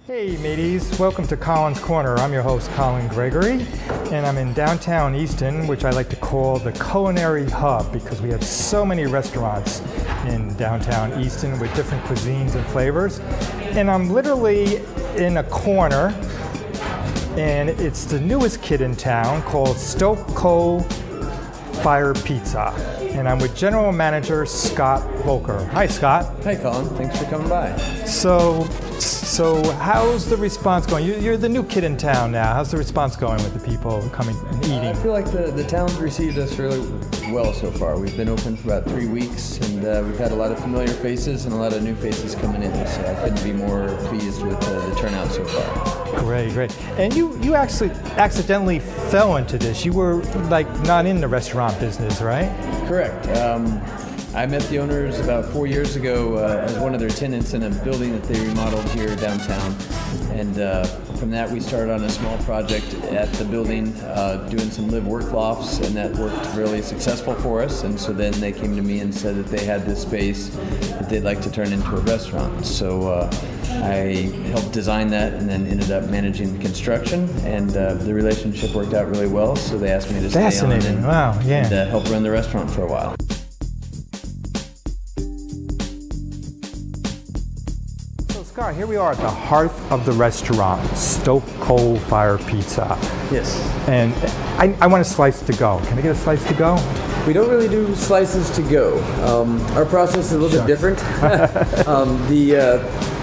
Hey mateys, welcome to Colin's Corner. I'm your host Colin Gregory, and I'm in downtown Easton, which I like to call the culinary hub because we have so many restaurants in downtown Easton with different cuisines and flavors. And I'm literally in a corner, and it's the newest kid in town called Stoke Fire Pizza. And I'm with General Manager Scott Volker. Hi Scott. Hi Colin, thanks for coming by. So how's the response going? You're the new kid in town now. How's the response going with the people coming and eating? I feel like the town's received us really well so far. We've been open for about 3 weeks, and we've had a lot of familiar faces and a lot of new faces coming in. So I couldn't be more pleased with the turnout so far. Great. And you actually accidentally fell into this. You were like not in the restaurant business, right? Correct. I met the owners about 4 years ago as one of their tenants in a building that they remodeled here downtown. And from that we started on a small project at the building doing some live-work lofts, and that worked really successful for us. And so then they came to me and said that they had this space that they'd like to turn into a restaurant. So I helped design that and then ended up managing the construction, and the relationship worked out really well, so they asked me to stay on and help run the restaurant for a while. Scott, here we are at the heart of the restaurant, Stoke Fire Pizza. Yes. And I want a slice to go. Can I get a slice to go? We don't really do slices to go. Our process is a little bit different.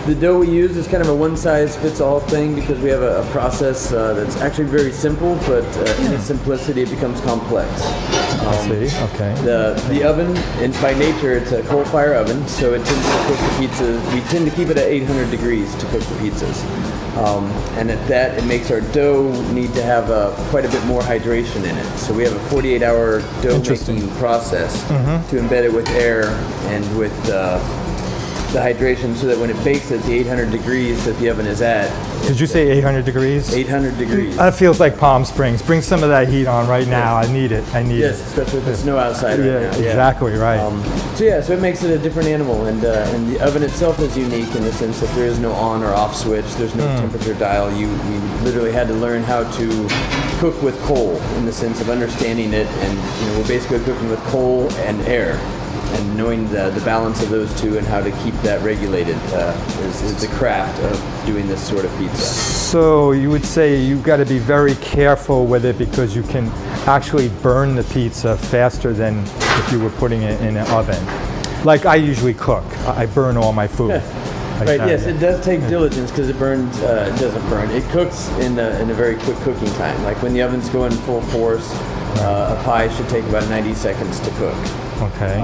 The dough we use is kind of a one-size-fits-all thing because we have a process that's actually very simple, but in its simplicity it becomes complex. I see, okay. The oven, and by nature it's a coal fire oven, so it tends to cook the pizzas. We tend to keep it at 800 degrees to cook the pizzas. And at that, it makes our dough need to have quite a bit more hydration in it. So we have a 48-hour dough making process to embed it with air and with the hydration, so that when it bakes at the 800 degrees that the oven is at. Did you say 800 degrees? 800 degrees. That feels like Palm Springs. Bring some of that heat on right now. I need it. Yes, especially with the snow outside right now. Exactly right. So it makes it a different animal, and the oven itself is unique in the sense that there is no on or off switch. There's no temperature dial. We literally had to learn how to cook with coal in the sense of understanding it, and we're basically cooking with coal and air. And knowing the balance of those two and how to keep that regulated is the craft of doing this sort of pizza. So you would say you've got to be very careful with it because you can actually burn the pizza faster than if you were putting it in an oven. Like I usually cook. I burn all my food. Right, yes, it does take diligence because it doesn't burn. It cooks in a very quick cooking time. Like when the oven's going full force, a pie should take about 90 seconds to cook. Okay.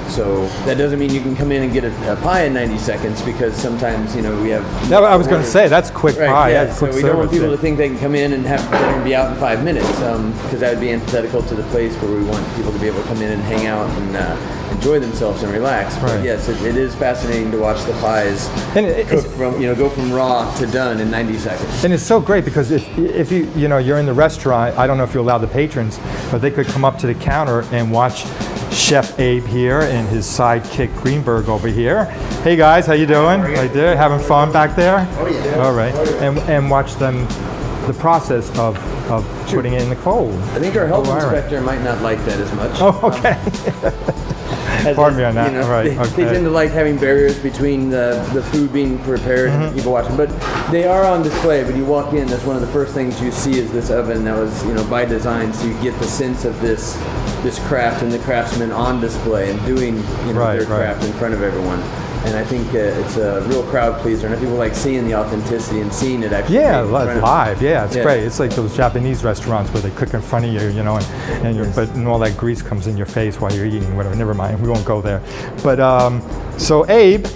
So that doesn't mean you can come in and get a pie in 90 seconds because sometimes, we have... No, I was going to say, that's quick pie. Yeah, that's so quick we don't want people to think they can come in and have dinner and be out in 5 minutes because that would be antithetical to the place where we want people to be able to come in and hang out and enjoy themselves and relax. But yes, it is fascinating to watch the pies cook from, go from raw to done in 90 seconds. And it's so great because if you're in the restaurant, I don't know if you allow the patrons, but they could come up to the counter and watch Chef Abe here and his sidekick Greenberg over here. Hey guys, how you doing? Right there, having fun back there? Oh yeah. All right, and watch them, the process of putting it in the cold. I think our health inspector might not like that as much. Oh, okay. Pardon me on that. They tend to like having barriers between the food being prepared and people watching. But they are on display. When you walk in, that's one of the first things you see is this oven that was by design, so you get the sense of this craft and the craftsmen on display and doing their craft in front of everyone. And I think it's a real crowd pleaser, and people like seeing the authenticity and seeing it actually. Yeah, live. Yeah, it's great. It's like those Japanese restaurants where they cook in front of you, and all that grease comes in your face while you're eating. Whatever. Never mind. We won't go there. But so Abe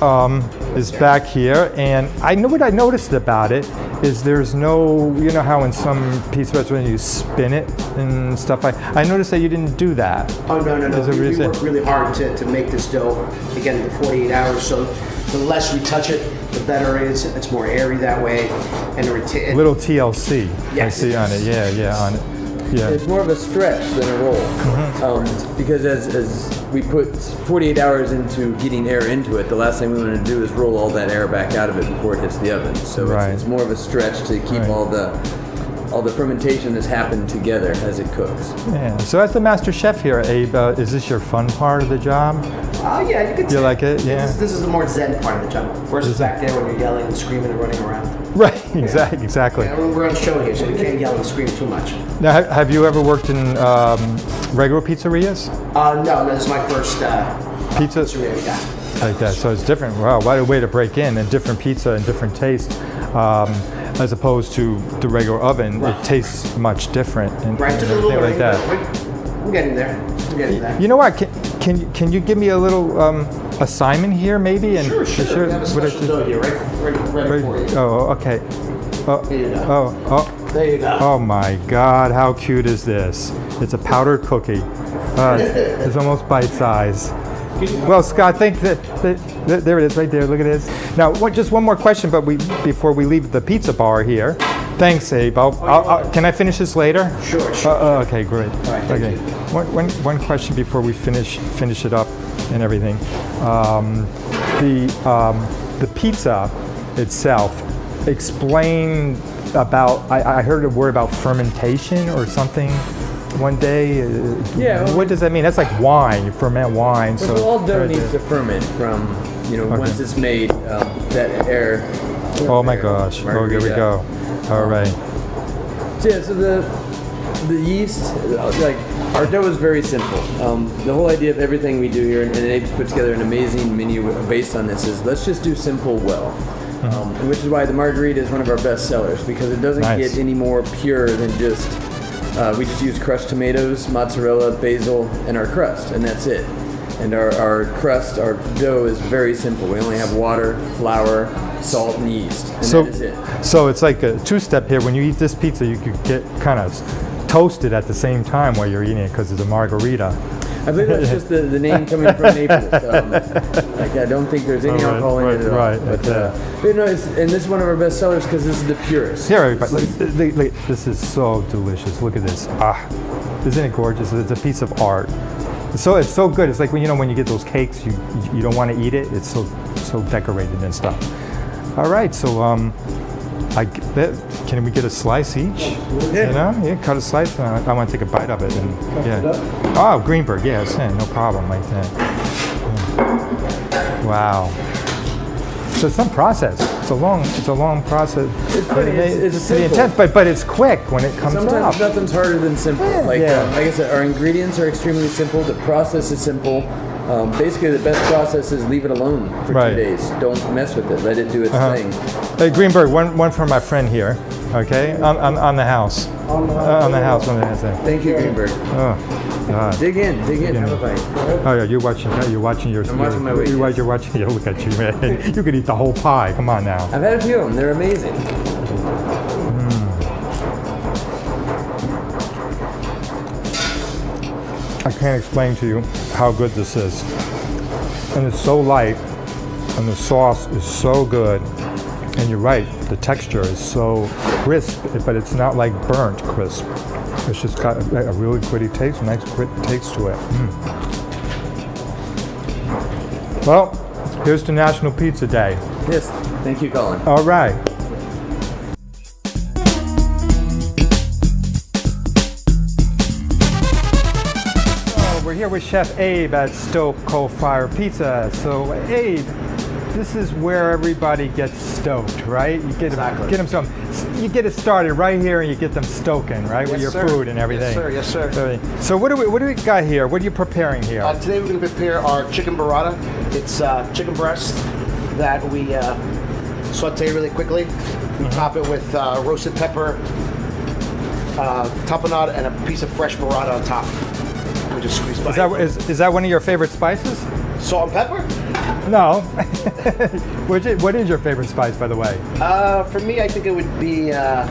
is back here, and what I noticed about it is there's no, how in some pizza restaurants you spin it and stuff. I noticed that you didn't do that. Oh no. We work really hard to make this dough again the 48 hours. So the less we touch it, the better it is. It's more airy that way, and little TLC. Yes, I see on it. Yeah, on it. Yeah. It's more of a stretch than a roll. Because as we put 48 hours into getting air into it, the last thing we want to do is roll all that air back out of it before it hits the oven. So it's more of a stretch to keep all the fermentation has happened together as it cooks. Yeah. So as the master chef here, Abe, is this your fun part of the job? Yeah, you could say. You like it? Yeah. This is the more zen part of the job. First, it's back there when you're yelling and screaming and running around. Right. Exactly. Yeah, we're on a show here, so we can't yell and scream too much. Now, have you ever worked in regular pizzerias? No, this is my first Pizza? pizzeria. Yeah. Like that. So it's different. Wow, what a way to break in, and different pizza and different taste. As opposed to the regular oven, it tastes much different and, Right, and just a little everything like learning, that. but I'm getting there. I'm getting there. You know what? Can you give me a little assignment here, maybe? And Sure. We have a what I special should- dough here, ready for you. Oh, okay. There you go. There you go. Oh my God! How cute is this? It's a powdered cookie. It's almost bite-sized. Well, Scott, think that there it is, right there. Look at this. Now, just one more question, but before we leave the pizza bar here. Thanks, Abe. Can I finish this later? Sure. Okay, great. All right, thank you. One question before we finish it up and everything. The pizza itself. Explain about. I heard a word about fermentation or something one day. What does that mean? That's like wine. You ferment wine. So all dough needs to ferment from, once it's made, that air. Oh my gosh. Oh, here we go. All right. So the yeast, like our dough is very simple. The whole idea of everything we do here, and Abe's put together an amazing menu based on this, is let's just do simple well. Which is why the margarita is one of our best sellers, because it doesn't get any more pure than just, we just use crushed tomatoes, mozzarella, basil, and our crust, and that's it. And our crust, our dough is very simple. We only have water, flour, salt, and yeast, and that is it. So it's like a two-step here. When you eat this pizza, you could get kind of toasted at the same time while you're eating it because it's a margarita. I believe that's just the name coming from Naples. I don't think there's any alcohol in it at all. Right. But and this is one of our best sellers because this is the purest. Here, everybody. This is so delicious. Look at this. Isn't it gorgeous? It's a piece of art. It's so good. It's like when you get those cakes, you don't want to eat it. It's so decorated and stuff. All right. So can we get a slice each? Yeah. Cut a slice. I want to take a bite of it. And Oh, Greenberg. Yes. No problem. Like that. Wow. So it's some process. It's a long process. It's funny. It's pretty intense, but it's quick when it comes Sometimes out. nothing's harder than simple. Like I said, our ingredients are extremely simple. The process is simple. Basically, the best process is leave it alone for 2 days. Don't mess with it. Let it do its thing. Hey, Greenberg, one from my friend here. Okay, on the house. On the house. Thank you, Greenberg. Oh, God. Dig in. Have a bite. Oh yeah, you're watching your. I'm watching my weight. You're watching. Look at you, man. You could eat the whole pie. Come on now. I've had a few of them. They're amazing. I can't explain to you how good this is. And it's so light, and the sauce is so good. And you're right, the texture is so crisp, but it's not like burnt crisp. It's just got a really pretty taste, nice quick taste to it. Well, here's to National Pizza Day. Yes, thank you, Colin. All right. We're here with Chef Abe at Stoke Coal Fire Pizza. So Abe, this is where everybody gets stoked, right? You get them you get it started right here, and you get them stoking, right, with your food and everything. Yes, sir. So what do we got here? What are you preparing here? Today we're going to prepare our chicken burrata. It's chicken breast that we saute really quickly. We top it with roasted pepper, tapenade, and a piece of fresh burrata on top. We just squeeze by. Is that one of your favorite spices? Salt and pepper? No. What is your favorite spice, by the way? For me, I think it would be, I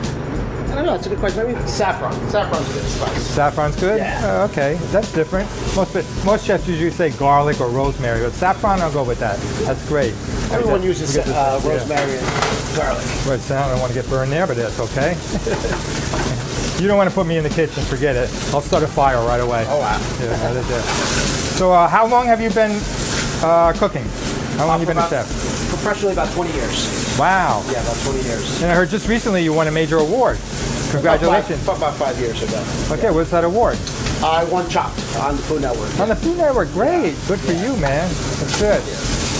don't know, it's a good question. Maybe saffron. Saffron's a good spice. Saffron's good? Yeah. Okay, that's different. Most chefs usually say garlic or rosemary, but saffron, I'll go with that. That's great. Everyone uses rosemary and garlic. Well, I don't want to get burned there, but that's okay. You don't want to put me in the kitchen, forget it. I'll start a fire right away. Oh, wow. Yeah, no, that's it. So how long have you been cooking? How long have you been a chef? Professionally, about 20 years. Wow. Yeah, about 20 years. And I heard just recently you won a major award. Congratulations. About 5 years ago. Okay, what's that award? I won Chopped on the Food Network. On the Food Network, great. Good for you, man. That's good.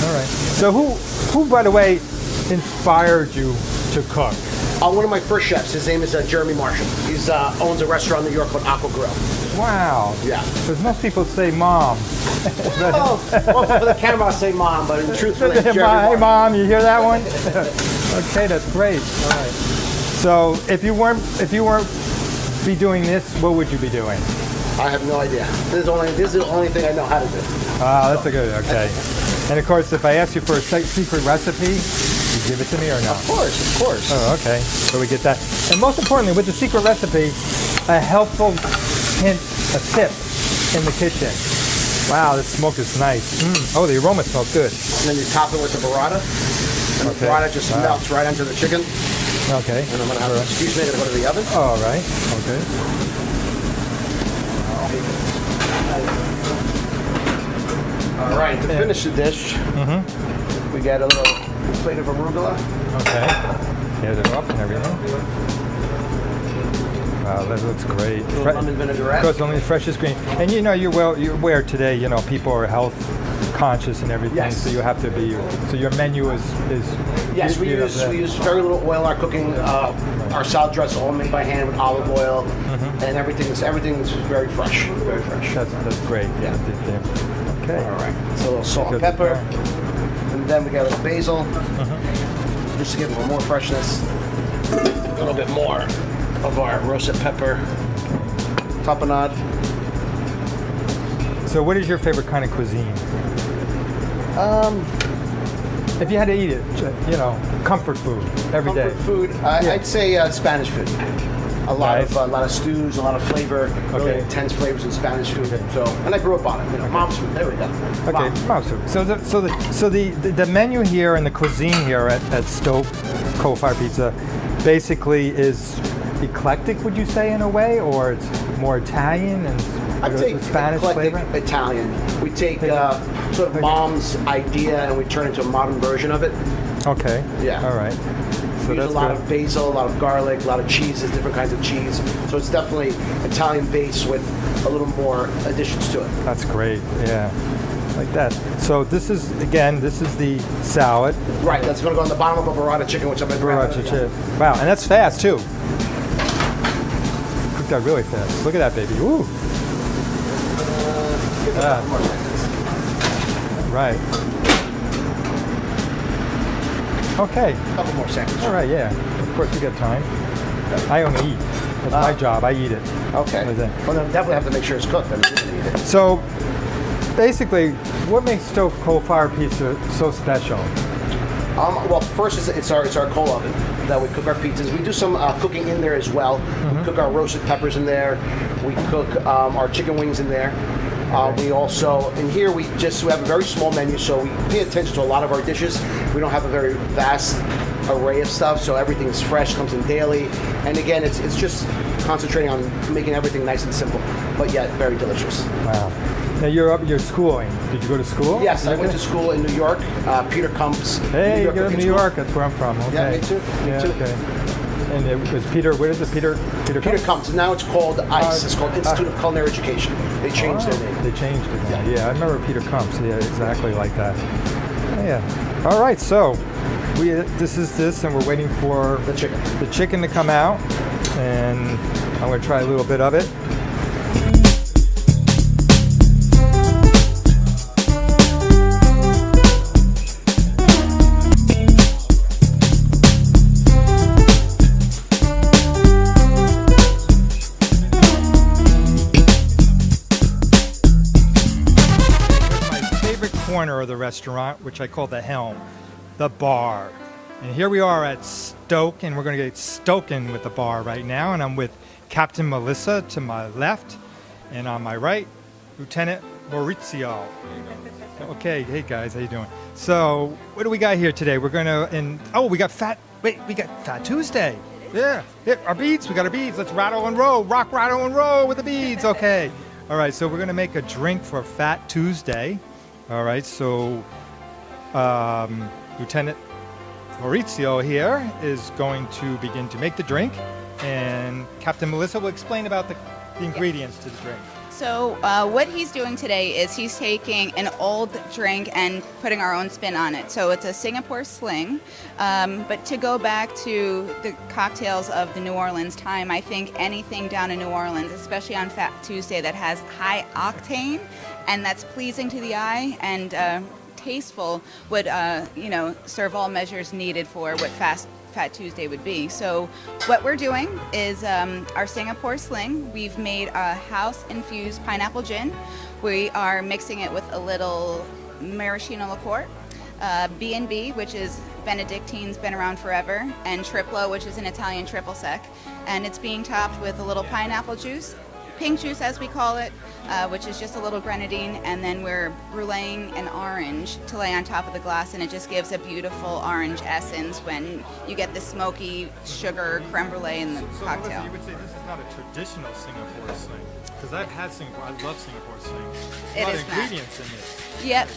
All right. So who, by the way, inspired you to cook? One of my first chefs, his name is Jeremy Marshall. He owns a restaurant in New York called Aqua Grill. Wow. Yeah. Because most people say mom. Well, for the camera, I say mom, but in truth, it's Jeremy Marshall. Hey, mom, you hear that one? Okay, that's great. All right. So if you weren't be doing this, what would you be doing? I have no idea. This is the only thing I know how to do. Ah, that's a good. Okay. And of course, if I ask you for a secret recipe, you give it to me or not? Of course. Oh, okay. So we get that. And most importantly, with the secret recipe, a helpful hint, a tip in the kitchen. Wow, this smoke is nice. Oh, the aroma smells good. And then you top it with the burrata. And the burrata just melts right into the chicken. Okay. And I'm going to have excuse me, to go to the oven. All right. Okay. All right, to finish the dish, we get a little plate of arugula. Okay. Get it up and everything. Wow, that looks great. A little lemon vinaigrette. Of course, only the freshest green. And you know, you're aware today, you know, people are health conscious and everything, Yes. so you have to be, so your menu is Yes, we use very little oil in our cooking. Our salad dressing all made by hand with olive oil, and everything's very fresh, very fresh. That's great. Yeah. Okay. All right, so a little salt and pepper, and then we got a little basil, just to give it a little more freshness. A little bit more of our roasted pepper, tapenade. So, what is your favorite kind of cuisine? If you had to eat it, you know, comfort food every day. Comfort food. I'd say Spanish food. A lot of stews, a lot of flavor, really intense flavors in Spanish food. So, and I grew up on it. You know, mom's food. There we go. Okay, mom's food. So the menu here and the cuisine here at Stoke Coal-Fired Pizza basically is eclectic, would you say, in a way, or it's more Italian and I'd say Spanish eclectic flavor? Italian. We take sort of mom's idea and we turn it into a modern version of it. Okay. Yeah. All right. So We use that's a lot good. of basil, a lot of garlic, a lot of cheeses, different kinds of cheese. So it's definitely Italian base with a little more additions to it. That's great. Yeah. Like that. So this is the salad. Right, that's going to go on the bottom of a burrata chicken, which I'm going to grab. Sriracha chip. Wow, and that's fast too. Cooked that really fast. Look at that baby. Ooh. Right. Okay. A couple more seconds. All right. Yeah. Of course, we got time. I only eat. That's my job. I eat it. Okay. What is that? Well, then definitely have to make sure it's cooked. Then you eat it. So, basically, what makes Stoke Coal-Fired Pizza so special? Well, first it's our coal oven that we cook our pizzas. We do some cooking in there as well. We cook our roasted peppers in there. We cook our chicken wings in there. We also, in here, we have a very small menu, so we pay attention to a lot of our dishes. We don't have a very vast array of stuff, so everything's fresh, comes in daily. And again, it's just concentrating on making everything nice and simple, but yet very delicious. Wow. Now you're schooling. Did you go to school? Yes, I went to school in New York, Peter Combs. Hey, you go to Cooking New School. York. That's where I'm from. Okay. Yeah, me too. Yeah, okay. And it was Peter. What is it? Peter Peter Combs? Combs. Now it's called ICE. It's called Institute of Culinary Education. They changed their name. They changed it now. Yeah, I remember Peter Combs. Yeah, exactly like that. Yeah. All right. So this is this, and we're waiting for The chicken. to come out, and I'm going to try a little bit of it. Corner of the restaurant, which I call the helm, the bar. And here we are at Stoke, and we're going to get stoking with the bar right now. And I'm with Captain Melissa to my left, and on my right, Lieutenant Maurizio. Okay, hey guys, how you doing? So, what do we got here today? We're going to, we got Fat Tuesday. Yeah, our beads. We got our beads. Let's rattle and roll. Rock, rattle, and roll with the beads. Okay. All right, so we're going to make a drink for Fat Tuesday. All right, so Lieutenant Maurizio here is going to begin to make the drink, and Captain Melissa will explain about the ingredients to the drink. So what he's doing today is he's taking an old drink and putting our own spin on it. So it's a Singapore Sling. But to go back to the cocktails of the New Orleans time, I think anything down in New Orleans, especially on Fat Tuesday, that has high octane and that's pleasing to the eye and tasteful would, serve all measures needed for what Fat Tuesday would be. So what we're doing is our Singapore Sling. We've made a house-infused pineapple gin. We are mixing it with a little maraschino liqueur, B&B, which is Benedictine's, been around forever, and Triplo, which is an Italian triple sec. And it's being topped with a little pineapple juice, pink juice as we call it, which is just a little grenadine, and then we're bruleeing an orange to lay on top of the glass, and it just gives a beautiful orange essence when you get the smoky sugar creme brulee in the cocktail. Melissa, you would say this is not a traditional Singapore Sling, because I've had Singapore. I love Singapore Slings. It A lot is of not. ingredients in this. Yep.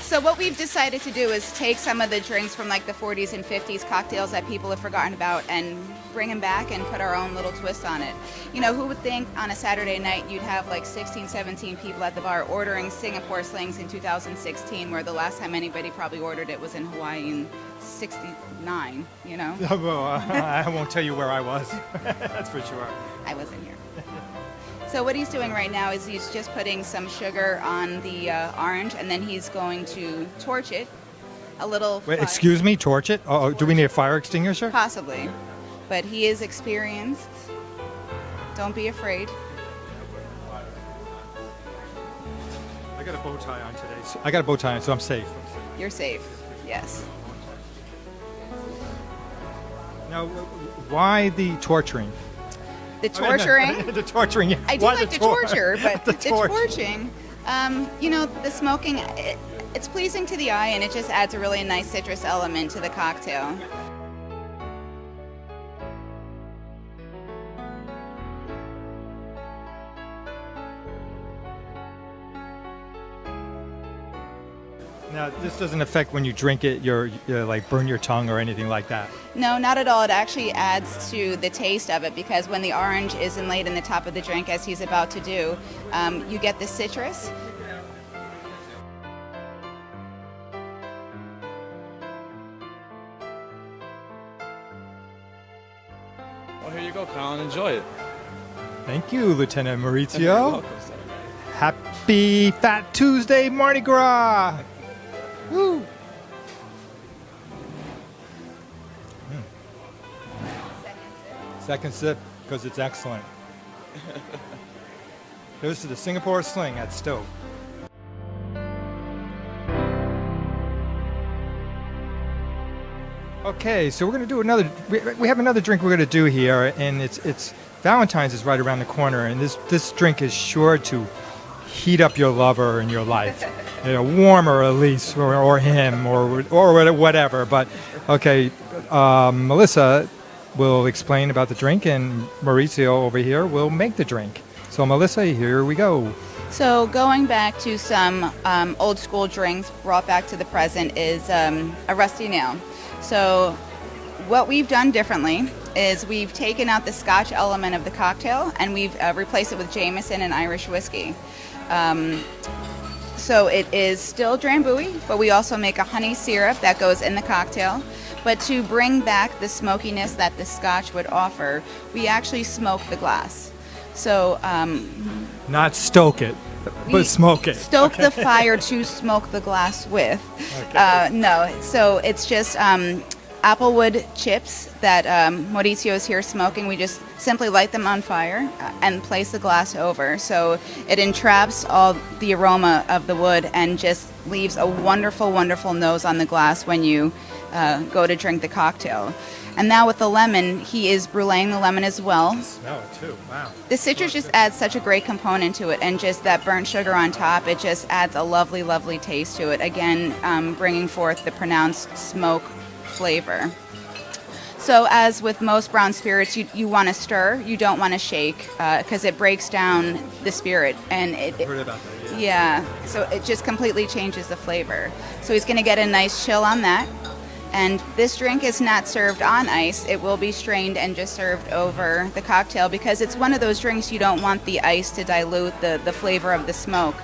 So what we've decided to do is take some of the drinks from like the 40s and 50s cocktails that people have forgotten about and bring them back and put our own little twist on it. You know, who would think on a Saturday night you'd have like 16, 17 people at the bar ordering Singapore Slings in 2016, where the last time anybody probably ordered it was in Hawaii in 69, you know? Well, I won't tell you where I was. That's for sure. I wasn't here. So what he's doing right now is he's just putting some sugar on the orange, and then he's going to torch it a little. Wait, excuse me, torch it? Oh, do we need a fire extinguisher? Possibly, but he is experienced. Don't be afraid. I got a bow tie on today. I got a bow tie on, so I'm safe. You're safe. Yes. Now, why the torturing? The torturing. The torturing. Yeah. I do Why like the to torture, but the the torch. torching, the smoking, it's pleasing to the eye, and it just adds a really nice citrus element to the cocktail. Now, this doesn't affect when you drink it, you're like burn your tongue or anything like that. No, not at all. It actually adds to the taste of it, because when the orange is inlaid in the top of the drink, as he's about to do, you get the citrus. Well, here you go, Colin. Enjoy it. Thank you, Lieutenant You're Maurizio. welcome, sir. Happy Fat Tuesday, Mardi Gras! Woo! Second sip, because it's excellent. Here's to the Singapore Sling at Stoke. Okay, so we're going to do another. We have another drink we're going to do here, and it's Valentine's is right around the corner, and this drink is sure to heat up your lover in your life, warm her at least, or him, or whatever. But okay, Melissa will explain about the drink, and Maurizio over here will make the drink. So Melissa, here we go. So going back to some old school drinks brought back to the present is a rusty nail. So what we've done differently is we've taken out the Scotch element of the cocktail, and we've replaced it with Jameson and Irish whiskey. So it is still Drambuie, but we also make a honey syrup that goes in the cocktail. But to bring back the smokiness that the Scotch would offer, we actually smoke the glass. So Not stoke it, we but smoke it. stoke the fire to smoke the glass with. No, so it's just applewood chips that Maurizio is here smoking. We just simply light them on fire and place the glass over. So it entraps all the aroma of the wood and just leaves a wonderful, wonderful nose on the glass when you go to drink the cocktail. And now with the lemon, he is bruleeing the lemon as well. Smell it too. Wow. The citrus just adds such a great component to it, and just that burnt sugar on top, it just adds a lovely, lovely taste to it. Again, bringing forth the pronounced smoke flavor. So as with most brown spirits, you want to stir, you don't want to shake, because it breaks down the spirit, and I've heard about that. yeah, so it just completely changes the flavor. So he's going to get a nice chill on that. And this drink is not served on ice. It will be strained and just served over the cocktail, because it's one of those drinks you don't want the ice to dilute the flavor of the smoke.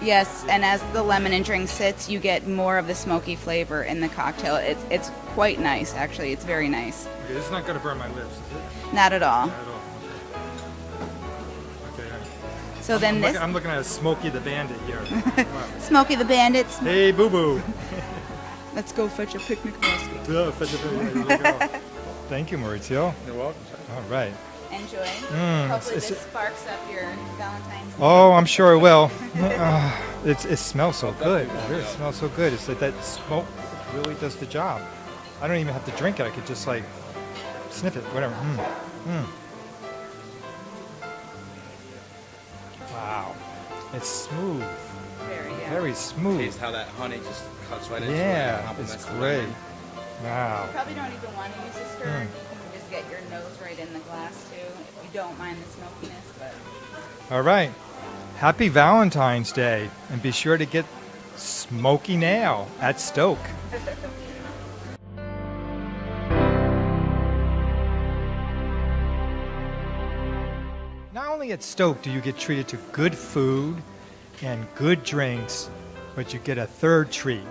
Yes, and as the lemon and drink sits, you get more of the smoky flavor in the cocktail. It's quite nice, actually. It's very nice. Okay, this is not going to burn my lips, is it? Not at all. Not at all. Okay. So then this I'm looking at a Smokey the Bandit here. Wow. Smokey the Bandits. Hey, Boo Boo. Let's go fetch a picnic basket. Yeah, fetch it, there you go. Thank you, Maurizio. You're welcome. All right. Enjoy. Hopefully this sparks up your Valentine's Day. Oh, I'm sure it will. It smells so good. It smells so good. It's like that smoke really does the job. I don't even have to drink it. I could just like sniff it, whatever. Wow. It's smooth. Very smooth. Taste how that honey just cuts right into it. Yeah, it's great. Wow. You probably don't even want to use a stir. You can just get your nose right in the glass too, if you don't mind the smokiness. But All right. Happy Valentine's Day. And be sure to get smoky now at Stoke. Not only at Stoke do you get treated to good food and good drinks, but you get a third treat.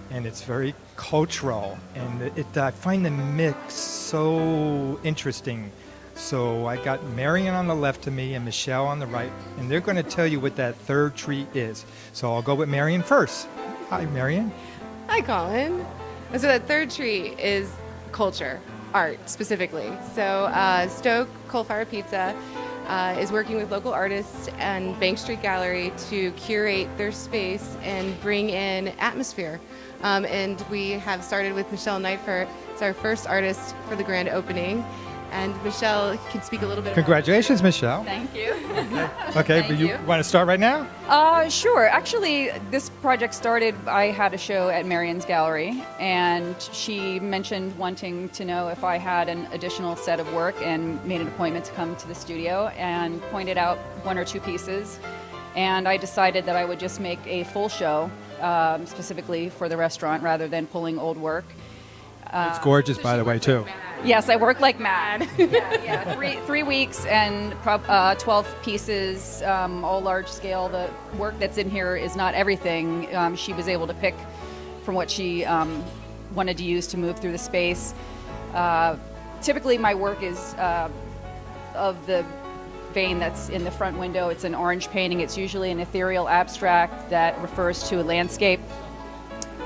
And it's very cultural. And I find the mix so interesting. So I got Marion on the left of me and Michelle on the right, and they're going to tell you what that third treat is. So I'll go with Marion first. Hi, Marion. Hi, Colin. So that third treat is culture, art specifically. So Stoke Coal-Fired Pizza is working with local artists and Bank Street Gallery to curate their space and bring in atmosphere. And we have started with Michelle Neifert. It's our first artist for the grand opening. And Michelle can speak a little bit. Congratulations, Michelle. thank you. Okay, Thank but you you. want to start right now? Sure. Actually, this project started, I had a show at Marion's Gallery, and she mentioned wanting to know if I had an additional set of work and made an appointment to come to the studio and pointed out one or two pieces. And I decided that I would just make a full show specifically for the restaurant rather than pulling old work. It's gorgeous, by the way, too. Yes, I work like mad. yeah. 3 weeks and 12 pieces, all large scale. The work that's in here is not everything. She was able to pick from what she wanted to use to move through the space. Typically, my work is of the vein that's in the front window. It's an orange painting. It's usually an ethereal abstract that refers to a landscape.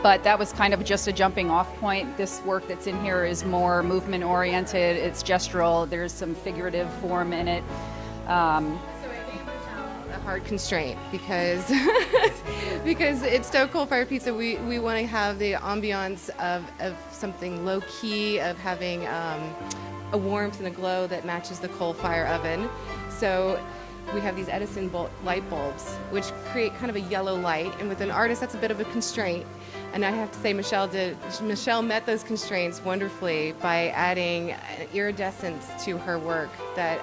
But that was kind of just a jumping off point. This work that's in here is more movement oriented. It's gestural. There's some figurative form in it. So I gave Michelle a hard constraint because because it's Stoke Coal-Fired Pizza. We want to have the ambiance of something low key, of having a warmth and a glow that matches the coal fire oven. So we have these Edison light bulbs, which create kind of a yellow light. And with an artist, that's a bit of a constraint. And I have to say, Michelle met those constraints wonderfully by adding an iridescence to her work that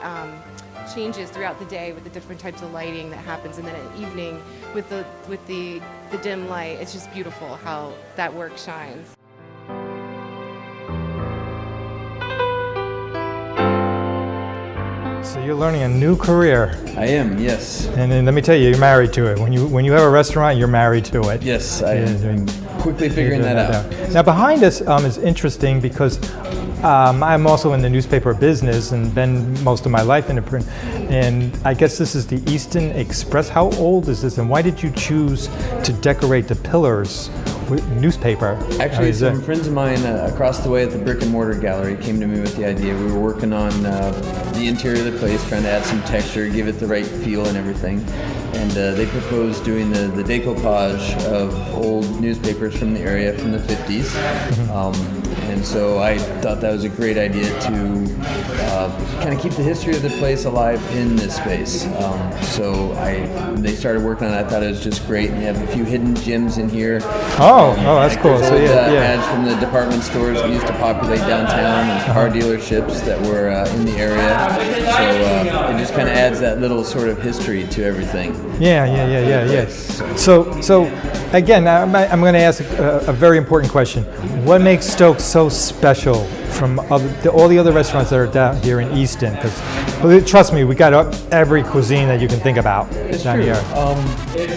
changes throughout the day with the different types of lighting that happens. And then at evening, with the dim light, it's just beautiful how that work shines. So you're learning a new career. I am, yes. And then let me tell you, you're married to it. When you have a restaurant, you're married to it. Yes, I'm quickly figuring that out. Now behind us is interesting because I'm also in the newspaper business and been most of my life in the print. And I guess this is the Easton Express. How old is this and why did you choose to decorate the pillars with newspaper? Actually, some friends of mine across the way at the Brick and Mortar Gallery came to me with the idea. We were working on the interior of the place, trying to add some texture, give it the right feel and everything. And they proposed doing the decoupage of old newspapers from the area from the 50s. And so I thought that was a great idea to kind of keep the history of the place alive in this space. So they started working on it. I thought it was just great. And they have a few hidden gems in here. Oh, That's cool. There's So old, yeah. ads from the department stores that used to populate downtown and car dealerships that were in the area. So it just kind of adds that little sort of history to everything. Yeah. So again, I'm going to ask a very important question. What makes Stoke so special from all the other restaurants that are down here in Easton? Because trust me, we got every cuisine that you can think about It's down true. here.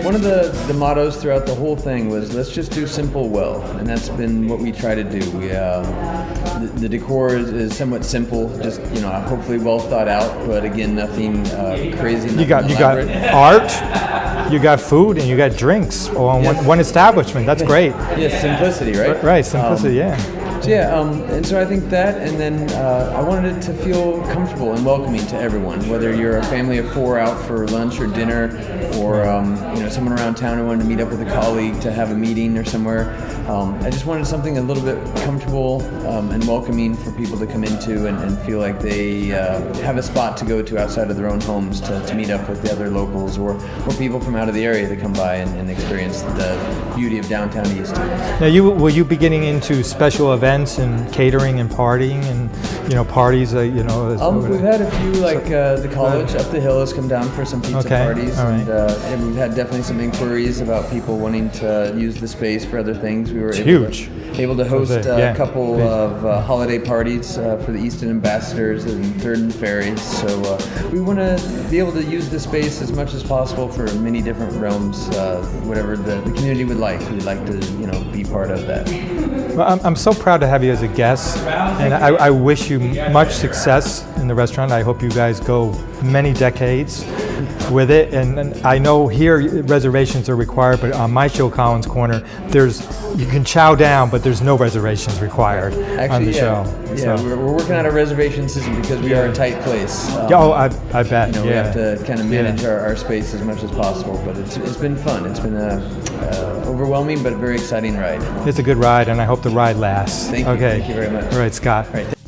One of the mottos throughout the whole thing was let's just do simple well, and that's been what we try to do. We the decor is somewhat simple, just hopefully well thought out, but again nothing crazy. You got art, you got food, and you got drinks all in one establishment. That's great. Yes, simplicity, right? Right, simplicity. Yeah. So and so I think that, and then I wanted it to feel comfortable and welcoming to everyone, whether you're a family of 4 out for lunch or dinner, or someone around town who wanted to meet up with a colleague to have a meeting or somewhere. I just wanted something a little bit comfortable and welcoming for people to come into and feel like they have a spot to go to outside of their own homes to meet up with the other locals or people from out of the area to come by and experience the beauty of downtown Easton. Now, will you be getting into special events and catering and partying and parties? We've had a few, like the college up the hill has come down for some pizza parties, all right. and we've had definitely some inquiries about people wanting to use the space for other things. We were able to host a couple of holiday parties for the Easton ambassadors and Third and Ferry. So we want to be able to use the space as much as possible for many different realms, whatever the community would like. We'd like to be part of that. Well, I'm so proud to have you as a guest, and I wish you much success in the restaurant. I hope you guys go many decades with it, and I know here reservations are required, but on my show, Colin'S Corner, you can chow down, but there's no reservations required on the show. Yeah, so. We're working on a reservation system because we are a tight place. I bet. We have to kind of manage our space as much as possible, but it's been fun. It's been a overwhelming but very exciting ride. It's a good ride, and I hope the ride lasts. Thank you. Okay. Thank you very much. All right, Scott. All right.